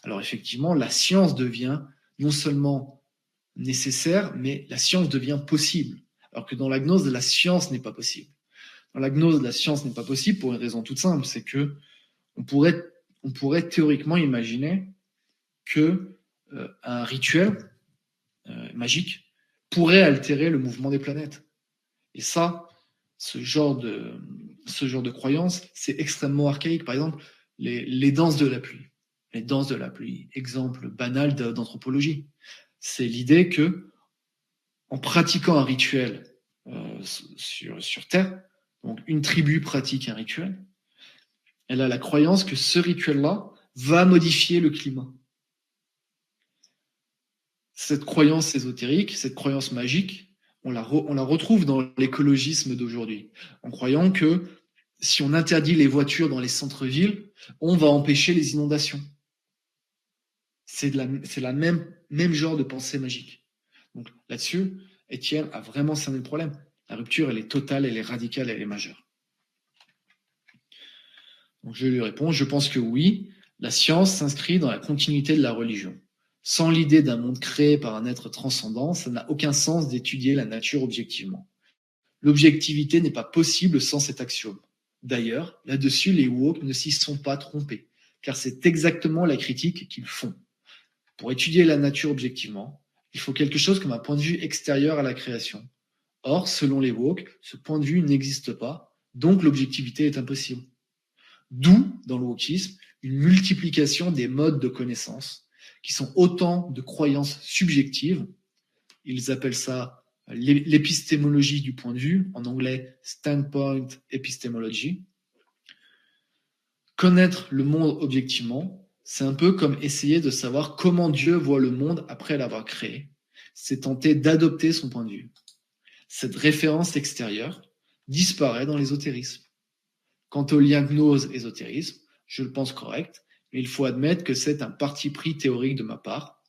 alors effectivement, la science devient non seulement nécessaire, mais la science devient possible. Alors que dans la gnose, la science n'est pas possible. Dans la gnose, la science n'est pas possible pour une raison toute simple, c'est que on pourrait théoriquement imaginer que un rituel magique pourrait altérer le mouvement des planètes. Et ça, ce genre de croyance, c'est extrêmement archaïque. Par exemple, les danses de la pluie. Les danses de la pluie, exemple banal d'anthropologie. C'est l'idée que, en pratiquant un rituel sur Terre, donc une tribu pratique un rituel, elle a la croyance que ce rituel-là va modifier le climat. Cette croyance ésotérique, cette croyance magique, on la retrouve dans l'écologisme d'aujourd'hui, en croyant que si on interdit les voitures dans les centres-villes, on va empêcher les inondations. C'est la même genre de pensée magique. Donc là-dessus, Étienne a vraiment cerné le problème. La rupture, elle est totale, elle est radicale, elle est majeure. Donc je lui réponds, je pense que oui, la science s'inscrit dans la continuité de la religion. Sans l'idée d'un monde créé par un être transcendant, ça n'a aucun sens d'étudier la nature objectivement. L'objectivité n'est pas possible sans cet axiome. D'ailleurs, là-dessus, les woke ne s'y sont pas trompés, car c'est exactement la critique qu'ils font. Pour étudier la nature objectivement, il faut quelque chose comme un point de vue extérieur à la création. Or, selon les woke, ce point de vue n'existe pas, donc l'objectivité est impossible. D'où, dans le wokisme, une multiplication des modes de connaissance, qui sont autant de croyances subjectives. Ils appellent ça l'épistémologie du point de vue, en anglais standpoint epistemology. Connaître le monde objectivement, c'est un peu comme essayer de savoir comment Dieu voit le monde après l'avoir créé. C'est tenter d'adopter son point de vue. Cette référence extérieure disparaît dans l'ésotérisme. Quant au lien gnose-ésotérisme, je le pense correct, mais il faut admettre que c'est un parti pris théorique de ma part.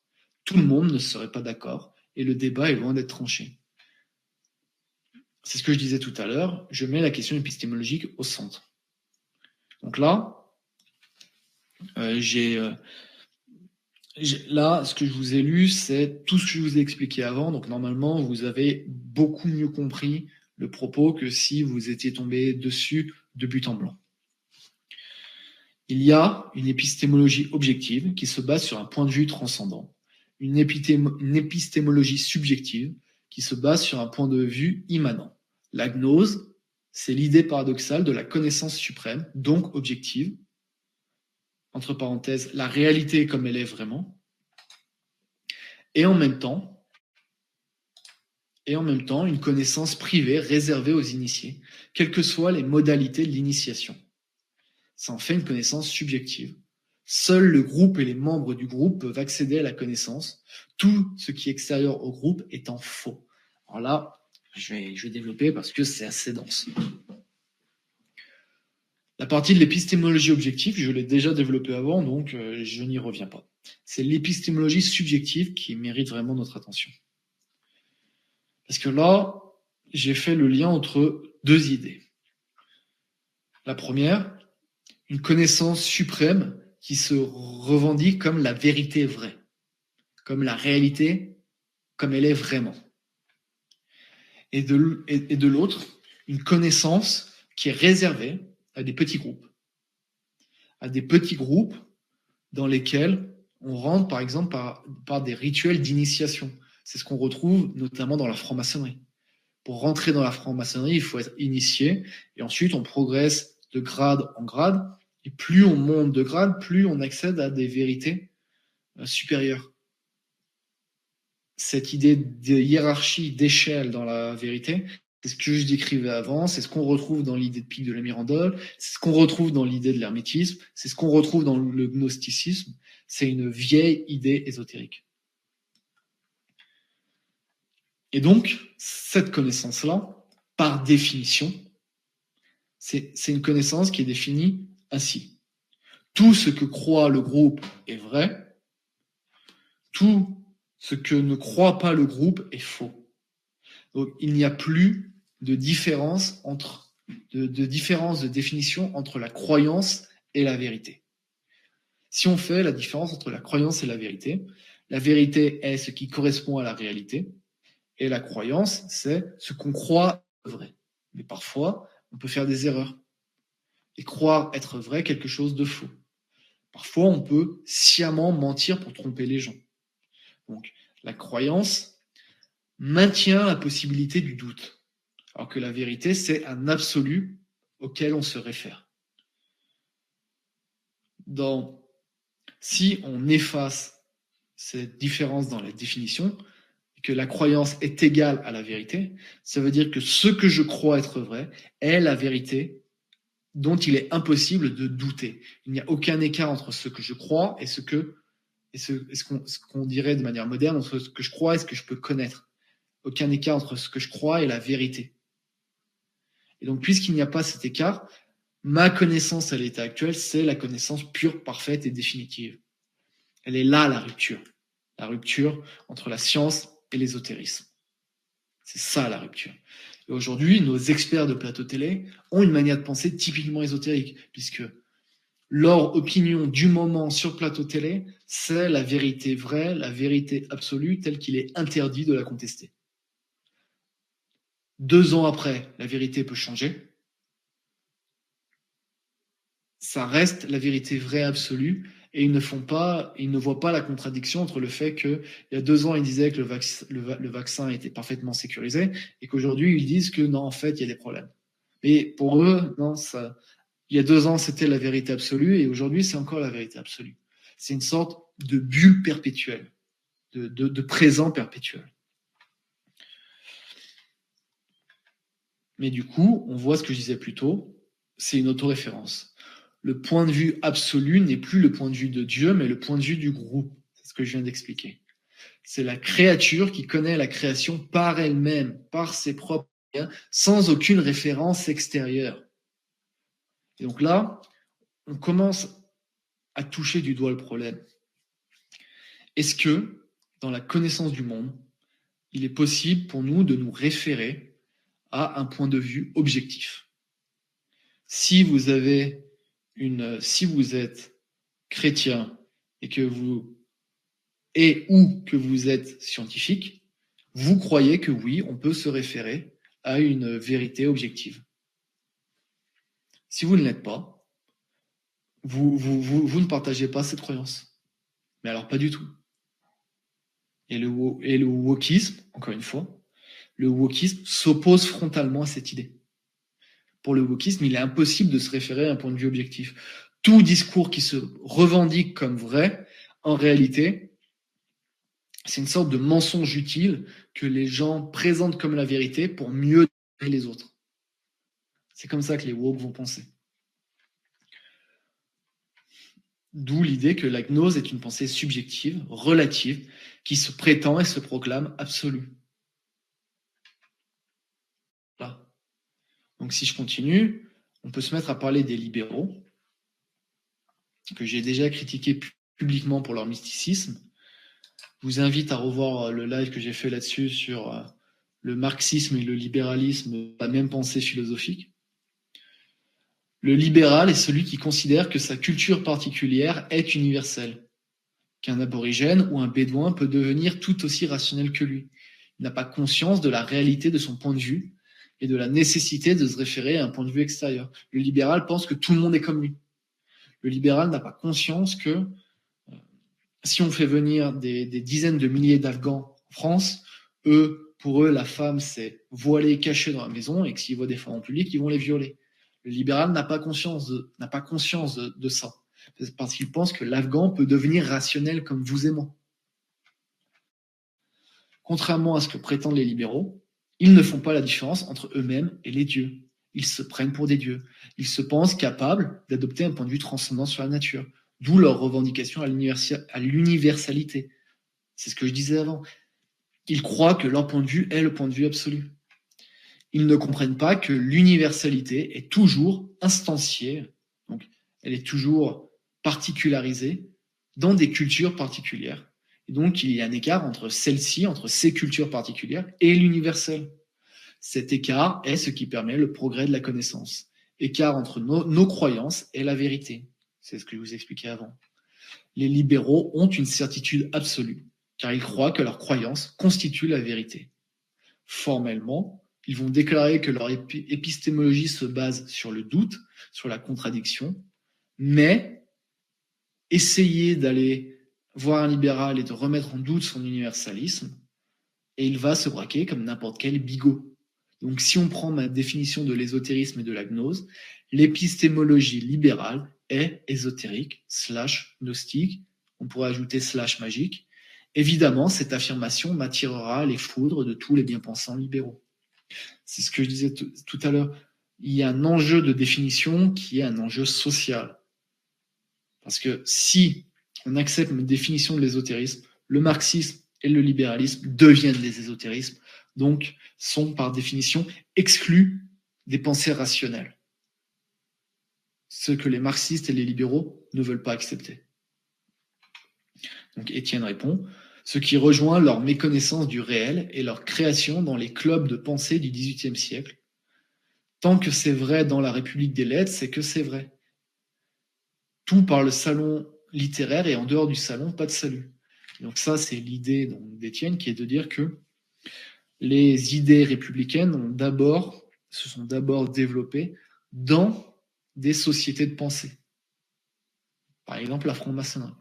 Tout le monde ne serait pas d'accord et le débat est loin d'être tranché. C'est ce que je disais tout à l'heure, je mets la question épistémologique au centre. Donc là, là, ce que je vous ai lu, c'est tout ce que je vous ai expliqué avant. Donc normalement, vous avez beaucoup mieux compris le propos que si vous étiez tombé dessus de but en blanc. Il y a une épistémologie objective qui se base sur un point de vue transcendant, une épistémologie subjective qui se base sur un point de vue immanent. La gnose, c'est l'idée paradoxale de la connaissance suprême, donc objective, entre parenthèses, la réalité comme elle est vraiment, et en même temps, une connaissance privée réservée aux initiés, quelles que soient les modalités de l'initiation. Ça en fait une connaissance subjective. Seul le groupe et les membres du groupe peuvent accéder à la connaissance, tout ce qui est extérieur au groupe étant faux. Alors là, je vais développer parce que c'est assez dense. La partie de l'épistémologie objective, je l'ai déjà développée avant, donc je n'y reviens pas. C'est l'épistémologie subjective qui mérite vraiment notre attention. Parce que là, j'ai fait le lien entre deux idées. La première, une connaissance suprême qui se revendique comme la vérité vraie, comme la réalité, comme elle est vraiment. Et de l'autre, une connaissance qui est réservée à des petits groupes. À des petits groupes dans lesquels on rentre, par exemple, par des rituels d'initiation. C'est ce qu'on retrouve notamment dans la franc-maçonnerie. Pour rentrer dans la franc-maçonnerie, il faut être initié, et ensuite on progresse de grade en grade, et plus on monte de grade, plus on accède à des vérités supérieures. Cette idée de hiérarchie, d'échelle dans la vérité, c'est ce que je décrivais avant, c'est ce qu'on retrouve dans l'idée de Pic de la Mirandole, c'est ce qu'on retrouve dans l'idée de l'hermétisme, c'est ce qu'on retrouve dans le gnosticisme, c'est une vieille idée ésotérique. Et donc, cette connaissance-là, par définition, c'est une connaissance qui est définie ainsi. Tout ce que croit le groupe est vrai, tout ce que ne croit pas le groupe est faux. Donc, il n'y a plus de différence de définition entre la croyance et la vérité. Si on fait la différence entre la croyance et la vérité est ce qui correspond à la réalité, et la croyance, c'est ce qu'on croit vrai. Mais parfois, on peut faire des erreurs et croire être vrai quelque chose de faux. Parfois, on peut sciemment mentir pour tromper les gens. Donc, la croyance maintient la possibilité du doute, alors que la vérité, c'est un absolu auquel on se réfère. Si on efface cette différence dans la définition, que la croyance est égale à la vérité, ça veut dire que ce que je crois être vrai est la vérité dont il est impossible de douter. Il n'y a aucun écart entre ce que je crois et ce qu'on dirait de manière moderne, entre ce que je crois et ce que je peux connaître. Aucun écart entre ce que je crois et la vérité. Et donc, puisqu'il n'y a pas cet écart, ma connaissance à l'état actuel, c'est la connaissance pure, parfaite et définitive. Elle est là, la rupture entre la science et l'ésotérisme. C'est ça la rupture. Et aujourd'hui, nos experts de plateau télé ont une manière de penser typiquement ésotérique, puisque leur opinion du moment sur plateau télé, c'est la vérité vraie, la vérité absolue, telle qu'il est interdit de la contester. 2 ans après, la vérité peut changer. Ça reste la vérité vraie absolue, et ils ne voient pas la contradiction entre le fait qu'il y a 2 ans, ils disaient que le vaccin était parfaitement sécurisé, et qu'aujourd'hui, ils disent que non, en fait, il y a des problèmes. Mais pour eux, non, il y a 2 ans, c'était la vérité absolue, et aujourd'hui, c'est encore la vérité absolue. C'est une sorte de bulle perpétuelle, de présent perpétuel. Mais du coup, on voit ce que je disais plus tôt, c'est une autoréférence. Le point de vue absolu n'est plus le point de vue de Dieu, mais le point de vue du groupe. C'est ce que je viens d'expliquer. C'est la créature qui connaît la création par elle-même, par ses propres moyens, sans aucune référence extérieure. Et donc là, on commence à toucher du doigt le problème. Est-ce que, dans la connaissance du monde, il est possible pour nous de nous référer à un point de vue objectif? Si vous êtes chrétien et que vous êtes scientifique, vous croyez que oui, on peut se référer à une vérité objective. Si vous ne l'êtes pas, vous ne partagez pas cette croyance. Mais alors pas du tout. Et le wokisme, encore une fois, le wokisme s'oppose frontalement à cette idée. Pour le wokisme, il est impossible de se référer à un point de vue objectif. Tout discours qui se revendique comme vrai, en réalité, c'est une sorte de mensonge utile que les gens présentent comme la vérité pour mieux dominer les autres. C'est comme ça que les woke vont penser. D'où l'idée que la gnose est une pensée subjective, relative, qui se prétend et se proclame absolue. Là. Donc si je continue, on peut se mettre à parler des libéraux, que j'ai déjà critiqué publiquement pour leur mysticisme. Je vous invite à revoir le live que j'ai fait là-dessus sur le marxisme et le libéralisme, la même pensée philosophique. Le libéral est celui qui considère que sa culture particulière est universelle, qu'un aborigène ou un bédouin peut devenir tout aussi rationnel que lui. Il n'a pas conscience de la réalité de son point de vue et de la nécessité de se référer à un point de vue extérieur. Le libéral pense que tout le monde est comme lui. Le libéral n'a pas conscience que si on fait venir des dizaines de milliers d'Afghans en France, pour eux, la femme, c'est voilée, cachée dans la maison, et que s'ils voient des femmes en public, ils vont les violer. Le libéral n'a pas conscience de ça, parce qu'il pense que l'Afghan peut devenir rationnel comme vous et moi. Contrairement à ce que prétendent les libéraux, ils ne font pas la différence entre eux-mêmes et les dieux. Ils se prennent pour des dieux. Ils se pensent capables d'adopter un point de vue transcendant sur la nature, d'où leur revendication à l'universalité. C'est ce que je disais avant. Ils croient que leur point de vue est le point de vue absolu. Ils ne comprennent pas que l'universalité est toujours instanciée, donc elle est toujours particularisée dans des cultures particulières. Et donc il y a un écart entre celle-ci, entre ces cultures particulières et l'universel. Cet écart est ce qui permet le progrès de la connaissance. Écart entre nos croyances et la vérité. C'est ce que je vous expliquais avant. Les libéraux ont une certitude absolue, car ils croient que leur croyance constitue la vérité. Formellement, ils vont déclarer que leur épistémologie se base sur le doute, sur la contradiction, mais essayer d'aller voir un libéral et de remettre en doute son universalisme, et il va se braquer comme n'importe quel bigot. Donc si on prend ma définition de l'ésotérisme et de la gnose, l'épistémologie libérale est ésotérique, /gnostique, on pourrait ajouter /magique. Évidemment, cette affirmation m'attirera les foudres de tous les bien-pensants libéraux. C'est ce que je disais tout à l'heure. Il y a un enjeu de définition qui est un enjeu social. Parce que si on accepte une définition de l'ésotérisme, le marxisme et le libéralisme deviennent des ésotérismes, donc sont par définition exclus des pensées rationnelles. Ce que les marxistes et les libéraux ne veulent pas accepter. Donc Étienne répond, ce qui rejoint leur méconnaissance du réel et leur création dans les clubs de pensée du XVIIIe siècle. Tant que c'est vrai dans la République des lettres, c'est que c'est vrai. Tout par le salon littéraire et en dehors du salon, pas de salut. Et donc ça, c'est l'idée d'Étienne qui est de dire que les idées républicaines se sont d'abord développées dans des sociétés de pensée. Par exemple, la franc-maçonnerie.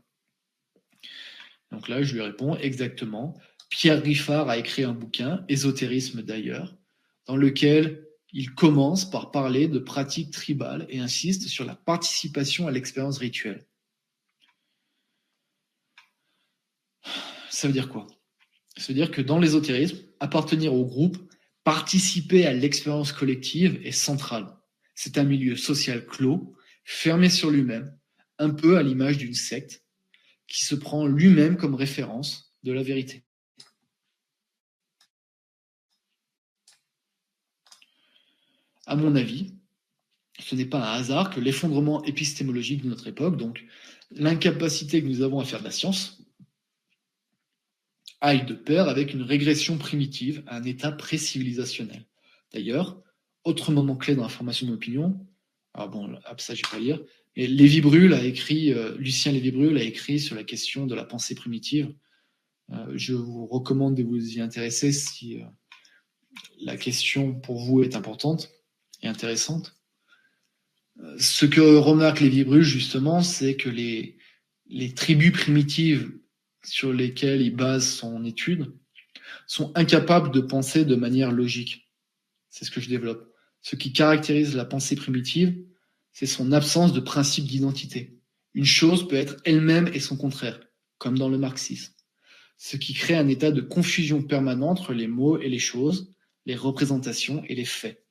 Donc là, je lui réponds exactement. Pierre Griffard a écrit un bouquin, Ésotérisme d'ailleurs, dans lequel il commence par parler de pratiques tribales et insiste sur la participation à l'expérience rituelle. Ça veut dire quoi? Ça veut dire que dans l'ésotérisme, appartenir au groupe, participer à l'expérience collective est central. C'est un milieu social clos, fermé sur lui-même, un peu à l'image d'une secte, qui se prend lui-même comme référence de la vérité. À mon avis, ce n'est pas un hasard que l'effondrement épistémologique de notre époque, donc l'incapacité que nous avons à faire de la science, aille de pair avec une régression primitive à un état pré-civilisationnel. D'ailleurs, autre moment clé dans la formation de l'opinion, alors bon, ça je vais pas lire, mais Lucien Lévy-Bruhl a écrit sur la question de la pensée primitive. Je vous recommande de vous y intéresser si la question pour vous est importante et intéressante. Ce que remarque Lévy-Bruhl justement, c'est que les tribus primitives sur lesquelles il base son étude sont incapables de penser de manière logique. C'est ce que je développe. Ce qui caractérise la pensée primitive, c'est son absence de principe d'identité. Une chose peut être elle-même et son contraire, comme dans le marxisme. Ce qui crée un état de confusion permanente entre les mots et les choses, les représentations et les faits.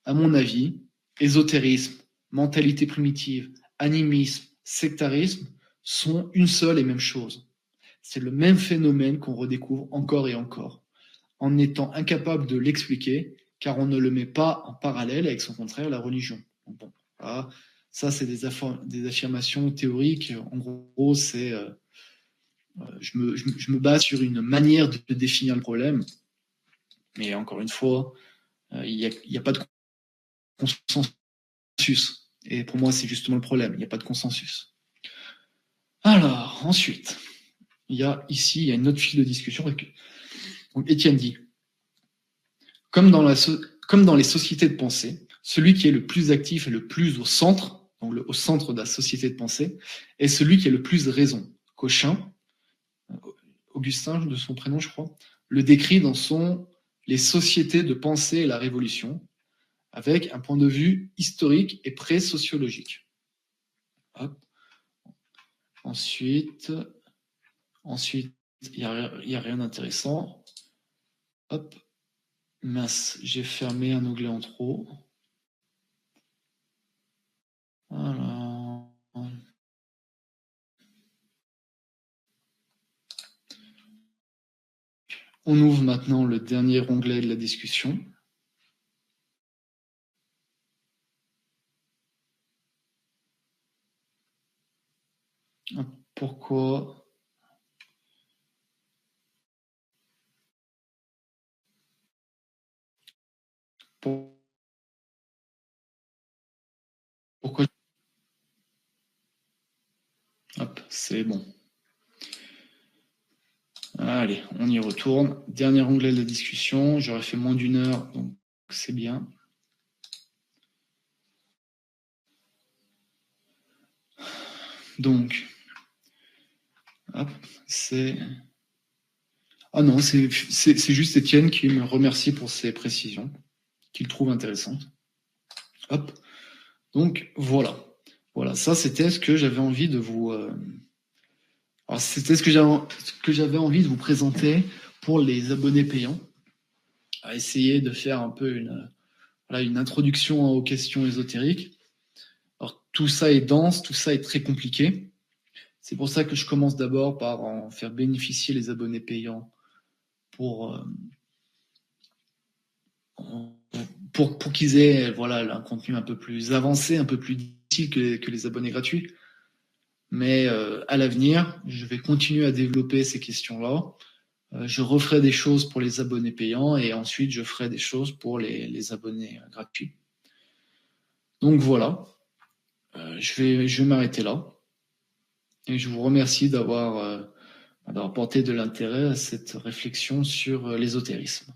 À mon avis, ésotérisme, mentalité primitive, animisme, sectarisme sont une seule et même chose. C'est le même phénomène qu'on redécouvre encore et encore, en étant incapable de l'expliquer, car on ne le met pas en parallèle avec son contraire, la religion. Bon, voilà. Ça, c'est des affirmations théoriques. En gros, c'est je me base sur une manière de définir le problème. Mais encore une fois, il n'y a pas de consensus. Et pour moi, c'est justement le problème. Il n'y a pas de consensus. Alors, ensuite, il y a une autre fil de discussion. Donc, Étienne dit, comme dans les sociétés de pensée, celui qui est le plus actif et le plus au centre, donc au centre de la société de pensée, est celui qui a le plus de raison. Cochin, Augustin de son prénom, je crois, le décrit dans son Les sociétés de pensée et la révolution, avec un point de vue historique et pré-sociologique. Hop. Ensuite, il n'y a rien d'intéressant. Hop. Mince, j'ai fermé un onglet en trop. Alors... On ouvre maintenant le dernier onglet de la discussion. Pourquoi Hop, c'est bon. Allez, on y retourne. Dernier onglet de la discussion. J'aurais fait moins d'1 heure, donc c'est bien. Donc, hop, c'est... Ah non, c'est juste Étienne qui me remercie pour ses précisions, qu'il trouve intéressantes. Hop. Donc, voilà. Voilà, ça, c'était ce que j'avais envie de vous... Alors, c'était ce que j'avais envie de vous présenter pour les abonnés payants, à essayer de faire un peu une introduction aux questions ésotériques. Alors, tout ça est dense, tout ça est très compliqué. C'est pour ça que je commence d'abord par en faire bénéficier les abonnés payants pour qu'ils aient un contenu un peu plus avancé, un peu plus difficile que les abonnés gratuits. Mais à l'avenir, je vais continuer à développer ces questions-là. Je referai des choses pour les abonnés payants et ensuite je ferai des choses pour les abonnés gratuits. Donc voilà, je vais m'arrêter là. Et je vous remercie d'avoir porté de l'intérêt à cette réflexion sur l'ésotérisme.